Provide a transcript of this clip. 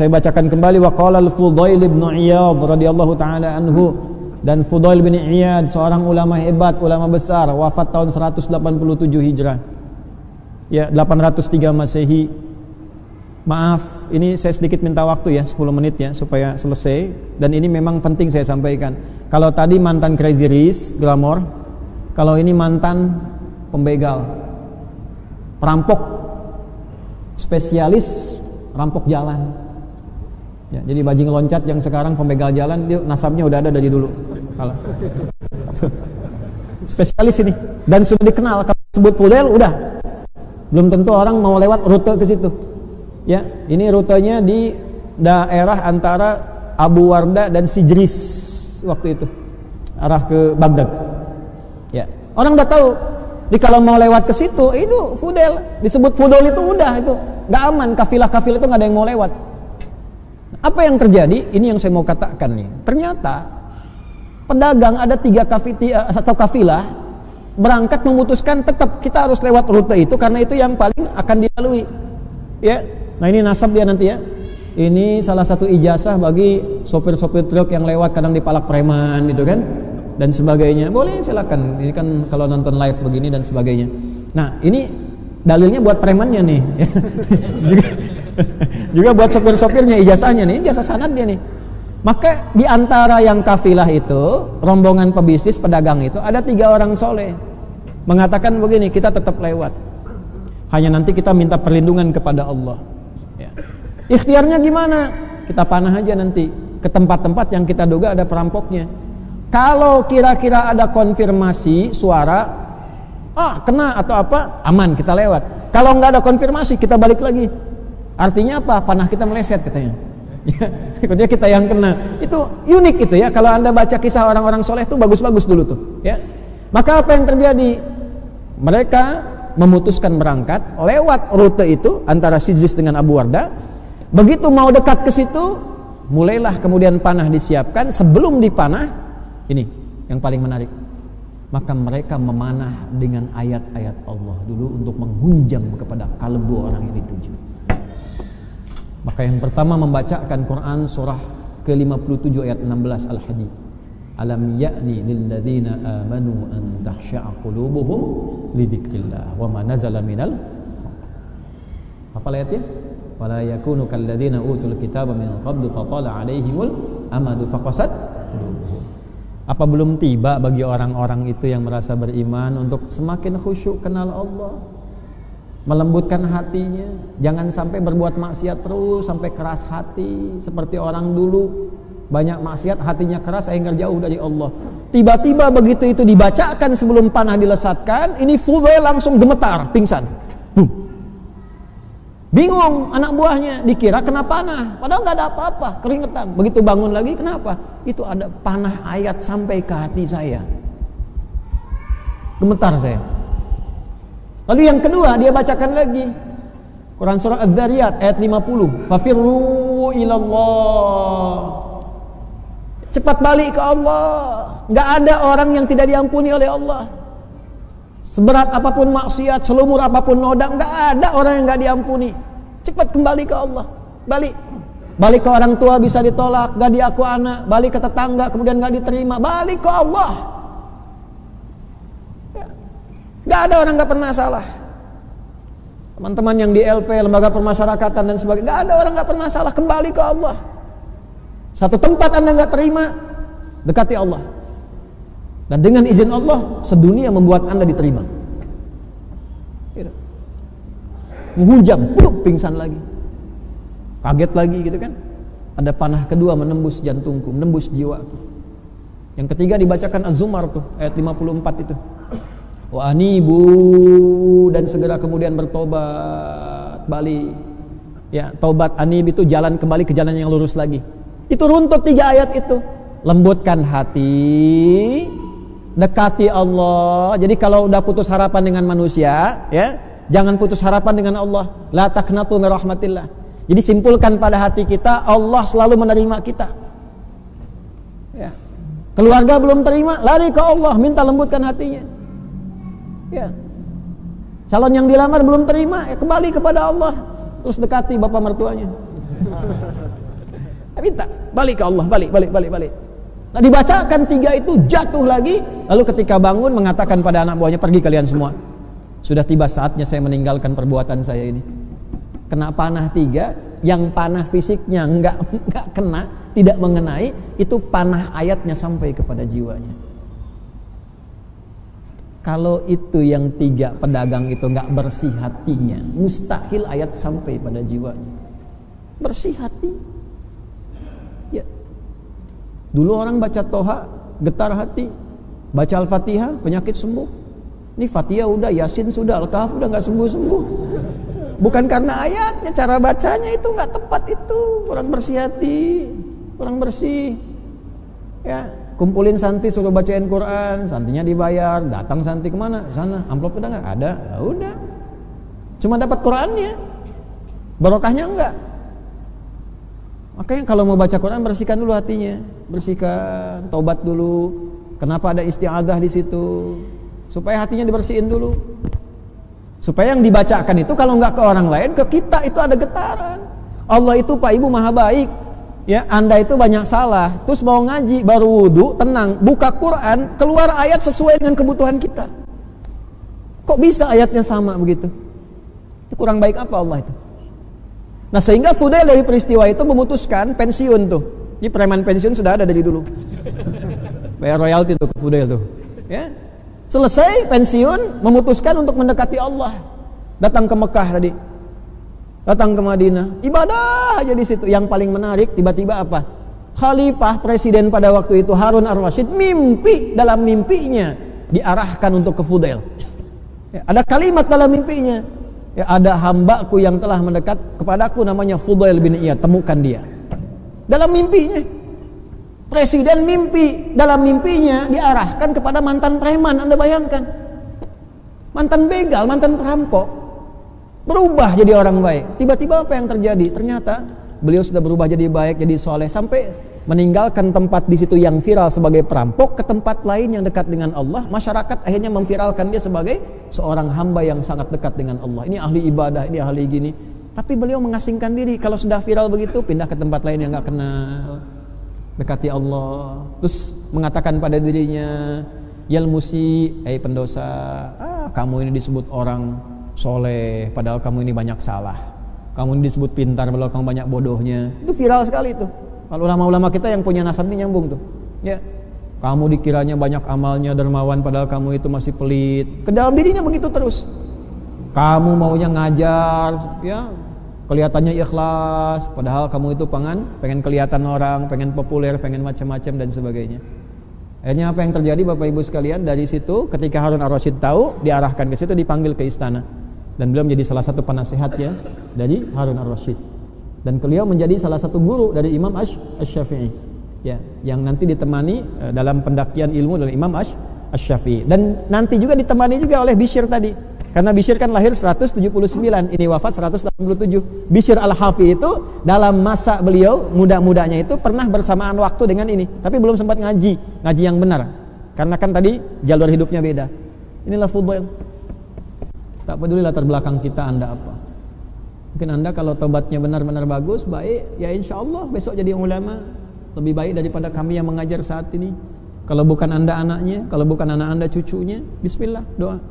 Saya bacakan kembali, wa qala al-Fudail bin Iyad radhiyallahu taala anhu, dan Fudail bin Iyad seorang ulama hebat, ulama besar, wafat tahun 187 Hijrah. Ya, 803 Masehi. Maaf, ini saya sedikit minta waktu ya, 10 menit ya supaya selesai, dan ini memang penting saya sampaikan. Kalau tadi mantan Crazy Rich, glamor, kalau ini mantan pembegal, perampok, spesialis rampok jalan. Ya, jadi bajing loncat yang sekarang pembegal jalan, dia nasabnya udah ada dari dulu. Kalau spesialis ini, dan sudah dikenal. Kalau sebut Fudail udah, belum tentu orang mau lewat rute ke situ. Ya, ini rutenya di daerah antara Abu Warda dan Sijris waktu itu, arah ke Baghdad. Ya, orang udah tahu. Jadi kalau mau lewat ke situ, itu Fudail, disebut Fudail itu udah, itu nggak aman. Kafilah-kafilah itu nggak ada yang mau lewat. Apa yang terjadi? Ini yang saya mau katakan nih. Ternyata pedagang ada 3 kafilah berangkat memutuskan tetap kita harus lewat rute itu karena itu yang paling akan dilalui. Ya, nah ini nasab dia nanti ya. Ini salah satu ijazah bagi sopir-sopir truk yang lewat kadang dipalak preman gitu kan, dan sebagainya. Boleh silakan. Ini kan kalau nonton live begini dan sebagainya. Nah ini dalilnya buat premannya nih. juga buat sopir-sopirnya, ijazahnya nih, ijazah sanadnya nih. Maka di antara yang kafilah itu, rombongan pebisnis pedagang itu ada 3 orang soleh mengatakan begini, kita tetap lewat, hanya nanti kita minta perlindungan kepada Allah ya. Ikhtiarnya gimana? Kita panah aja nanti ke tempat-tempat yang kita duga ada perampoknya. Kalau kira-kira ada konfirmasi suara, kena atau apa, aman, kita lewat. Kalau nggak ada konfirmasi, kita balik lagi. Artinya apa? Panah kita meleset katanya. Ikutnya kita yang kena. Itu unik itu ya. Kalau Anda baca kisah orang-orang soleh itu bagus-bagus dulu tuh ya. Maka apa yang terjadi? Mereka memutuskan berangkat lewat rute itu antara Sijris dengan Abu Warda. Begitu mau dekat ke situ, mulailah kemudian panah disiapkan. Sebelum dipanah, ini yang paling menarik, maka mereka memanah dengan ayat-ayat Allah dulu untuk menghunjam kepada kalbu orang yang dituju. Maka yang pertama membacakan Quran surah ke-57 ayat 16 Al-Hadid. Alam ya'ni lilladzina amanu an takhsha'a qulubuhum li dzikrillah wa ma nazala minal. Apa ayatnya? Wala yakunu kalladzina utul kitaba min qablu fatala 'alaihimul amadu faqasat qulubuhum. Apa belum tiba bagi orang-orang itu yang merasa beriman untuk semakin khusyuk kenal Allah, melembutkan hatinya, jangan sampai berbuat maksiat terus sampai keras hati seperti orang dulu, banyak maksiat hatinya keras sehingga jauh dari Allah. Tiba-tiba begitu itu dibacakan sebelum panah dilesatkan, ini Fudail langsung gemetar, pingsan. Bingung anak buahnya, dikira kena panah, padahal nggak ada apa-apa, keringetan. Begitu bangun lagi, kenapa? Itu ada panah ayat sampai ke hati saya, gemetar saya. Lalu yang kedua dia bacakan lagi Quran surah Az-Zariyat ayat 50, fafirru ilallah, cepat balik ke Allah. Gak ada orang yang tidak diampuni oleh Allah, seberat apapun maksiat, selumur apapun noda, gak ada orang yang gak diampuni. Cepat kembali ke Allah, balik ke orang tua bisa ditolak, gak diaku anak, balik ke tetangga kemudian gak diterima, balik ke Allah. Gak ada orang gak pernah salah. Teman-teman yang di LP, lembaga permasyarakatan dan sebagainya, gak ada orang gak pernah salah. Kembali ke Allah. Satu tempat Anda gak terima, dekati Allah, dan dengan izin Allah sedunia membuat Anda diterima. Menghujam, pingsan lagi, kaget lagi gitu kan. Ada panah kedua menembus jantungku, menembus jiwaku. Yang ketiga dibacakan Az-Zumar tuh ayat 54 itu, wa anibu, dan segera kemudian bertobat, balik. Ya, tobat, anib itu jalan kembali ke jalan yang lurus lagi. Itu runtut 3 ayat itu. Lembutkan hati, dekati Allah. Jadi kalau udah putus harapan dengan manusia, ya, jangan putus harapan dengan Allah. La taqnatu min rahmatillah. Jadi simpulkan pada hati kita, Allah selalu menerima kita. Ya. Keluarga belum terima, lari ke Allah, minta lembutkan hatinya. Ya. Calon yang dilamar belum terima, ya kembali kepada Allah, terus dekati bapak mertuanya. Minta balik ke Allah, balik. Nah, dibacakan 3 itu, jatuh lagi. Lalu ketika bangun mengatakan pada anak buahnya, pergi kalian semua. Sudah tiba saatnya saya meninggalkan perbuatan saya ini. Kena panah 3, yang panah fisiknya enggak kena, tidak mengenai, itu panah ayatnya sampai kepada jiwanya. Kalau itu yang 3 pedagang itu enggak bersih hatinya, mustahil ayat sampai pada jiwanya. Bersih hati. Ya. Dulu orang baca Toha, getar hati. Baca Al-Fatihah, penyakit sembuh. Ini Fatihah udah, Yasin sudah, Al-Kahf udah gak sembuh-sembuh. Bukan karena ayatnya, cara bacanya itu gak tepat itu. Kurang bersih hati, kurang bersih. Ya, kumpulin santi suruh bacain Quran, santinya dibayar. Datang santi kemana? Sana, amplop udah gak? Ada, ya udah. Cuma dapat Qurannya, barokahnya enggak. Makanya kalau mau baca Quran, bersihkan dulu hatinya, bersihkan, taubat dulu. Kenapa ada isti'adzah di situ? Supaya hatinya dibersihin dulu. Supaya yang dibacakan itu kalau nggak ke orang lain, ke kita itu ada getaran. Allah itu Pak Ibu maha baik. Ya, Anda itu banyak salah, terus mau ngaji, baru wudu, tenang, buka Quran, keluar ayat sesuai dengan kebutuhan kita. Kok bisa ayatnya sama begitu? Itu kurang baik apa Allah itu? Nah, sehingga Fudail dari peristiwa itu memutuskan pensiun tuh. Ini preman pensiun sudah ada dari dulu. Bayar royalti tuh ke Fudail tuh. Ya. Selesai pensiun, memutuskan untuk mendekati Allah. Datang ke Mekah tadi. Datang ke Madinah. Ibadah aja di situ. Yang paling menarik tiba-tiba apa? Khalifah presiden pada waktu itu Harun ar-Rasyid mimpi, dalam mimpinya diarahkan untuk ke Fudail. Ya, ada kalimat dalam mimpinya. Ya, ada hambaku yang telah mendekat kepadaku namanya Fudail bin Iyad, temukan dia. Dalam mimpinya. Presiden mimpi, dalam mimpinya diarahkan kepada mantan preman. Anda bayangkan. Mantan begal, mantan perampok. Berubah jadi orang baik. Tiba-tiba apa yang terjadi? Ternyata beliau sudah berubah jadi baik, jadi soleh, sampai meninggalkan tempat di situ yang viral sebagai perampok ke tempat lain yang dekat dengan Allah. Masyarakat akhirnya memviralkan dia sebagai seorang hamba yang sangat dekat dengan Allah. Ini ahli ibadah, ini ahli gini. Tapi beliau mengasingkan diri. Kalau sudah viral begitu, pindah ke tempat lain yang gak kenal, dekati Allah. Terus mengatakan pada dirinya, Yalmusi, pendosa, kamu ini disebut orang soleh, padahal kamu ini banyak salah. Kamu ini disebut pintar, padahal kamu banyak bodohnya. Itu viral sekali itu. Kalau ulama-ulama kita yang punya nasab ini nyambung tuh. Ya, kamu dikiranya banyak amalnya, dermawan, padahal kamu itu masih pelit. Ke dalam dirinya begitu terus. Kamu maunya ngajar, ya, kelihatannya ikhlas, padahal kamu itu pengen kelihatan orang, pengen populer, pengen macam-macam dan sebagainya. Akhirnya apa yang terjadi Bapak Ibu sekalian? Dari situ ketika Harun ar-Rasyid tahu, diarahkan ke situ, dipanggil ke istana. Dan beliau menjadi salah satu penasehatnya dari Harun ar-Rasyid. Dan beliau menjadi salah satu guru dari Imam Asy-Syafi'i. Ya, yang nanti ditemani dalam pendakian ilmu dari Imam Asy-Syafi'i. Dan nanti juga ditemani juga oleh Bishr tadi. Karena Bishr kan lahir 179, ini wafat 187. Bishr al-Hafi itu dalam masa beliau muda-mudanya itu pernah bersamaan waktu dengan ini, tapi belum sempat ngaji yang benar. Karena kan tadi jalur hidupnya beda. Inilah Fudail. Tak peduli latar belakang kita Anda apa. Mungkin Anda kalau tobatnya benar-benar bagus, baik, ya insya Allah besok jadi ulama. Lebih baik daripada kami yang mengajar saat ini. Kalau bukan Anda anaknya, kalau bukan anak Anda cucunya, bismillah, doa.